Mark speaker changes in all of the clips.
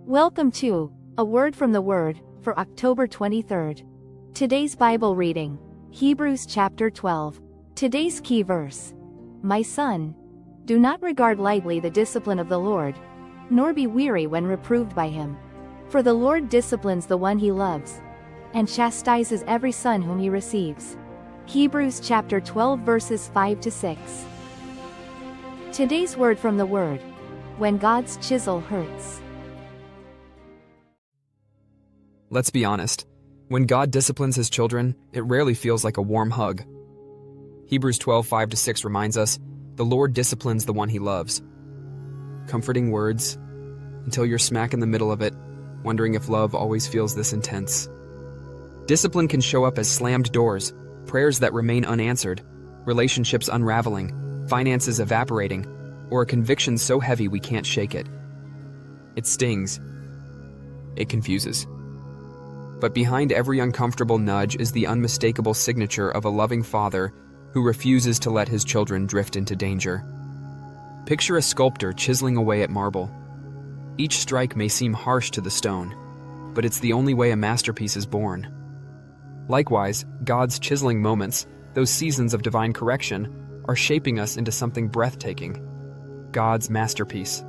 Speaker 1: Welcome to A Word from the Word for October 23rd. Today's Bible reading, Hebrews chapter 12. Today's key verse. My son, do not regard lightly the discipline of the Lord, nor be weary when reproved by him. For the Lord disciplines the one he loves, and chastises every son whom he receives. Hebrews chapter 12 verses 5 to 6. Today's word from the Word. When God's chisel hurts.
Speaker 2: Let's be honest. When God disciplines his children, it rarely feels like a warm hug. Hebrews 12, 5 to 6 reminds us, the Lord disciplines the one he loves. Comforting words, until you're smack in the middle of it, wondering if love always feels this intense. Discipline can show up as slammed doors, prayers that remain unanswered, relationships unraveling, finances evaporating, or a conviction so heavy we can't shake it. It stings. It confuses. But behind every uncomfortable nudge is the unmistakable signature of a loving father who refuses to let his children drift into danger. Picture a sculptor chiseling away at marble. Each strike may seem harsh to the stone, but it's the only way a masterpiece is born. Likewise, God's chiseling moments, those seasons of divine correction, are shaping us into something breathtaking. God's masterpiece.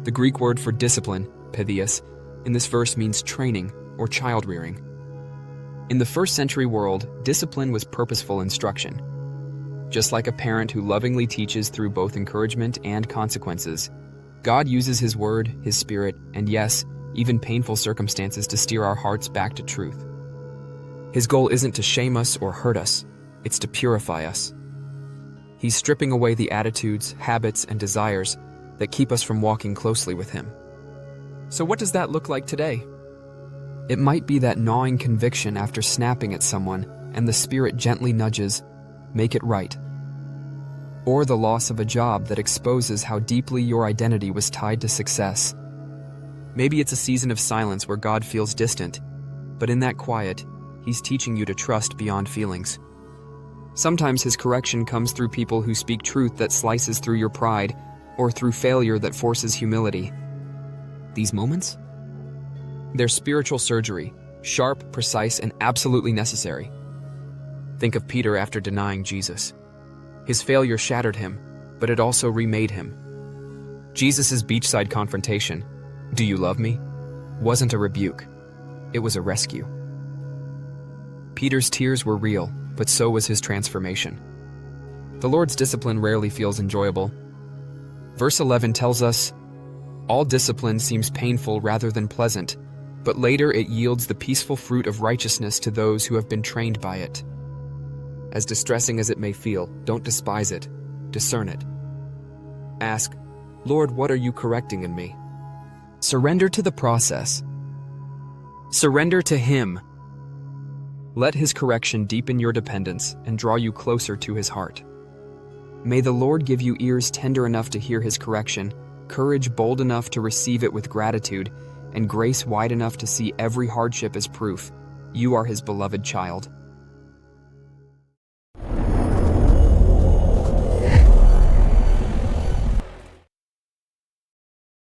Speaker 2: The Greek word for discipline, 𝗪𝗑𝗓, in this verse means training or child rearing. In the first century world, discipline was purposeful instruction. Just like a parent who lovingly teaches through both encouragement and consequences, God uses his word, his spirit, and yes, even painful circumstances to steer our hearts back to truth. His goal isn't to shame us or hurt us, it's to purify us. He's stripping away the attitudes, habits, and desires that keep us from walking closely with him. So what does that look like today? It might be that gnawing conviction after snapping at someone and the Spirit gently nudges, make it right. Or the loss of a job that exposes how deeply your identity was tied to success. Maybe it's a season of silence where God feels distant, but in that quiet, he's teaching you to trust beyond feelings. Sometimes his correction comes through people who speak truth that slices through your pride, or through failure that forces humility. These moments? They're spiritual surgery, sharp, precise, and absolutely necessary. Think of Peter after denying Jesus. His failure shattered him, but it also remade him. Jesus' beachside confrontation, "Do you love me?" wasn't a rebuke. It was a rescue. Peter's tears were real, but so was his transformation. The Lord's discipline rarely feels enjoyable. Verse 11 tells us, all discipline seems painful rather than pleasant, but later it yields the peaceful fruit of righteousness to those who have been trained by it. As distressing as it may feel, don't despise it, discern it. Ask, Lord, what are you correcting in me? Surrender to the process. Surrender to him. Let his correction deepen your dependence and draw you closer to his heart. May the Lord give you ears tender enough to hear his correction, courage bold enough to receive it with gratitude, and grace wide enough to see every hardship as proof you are his beloved child.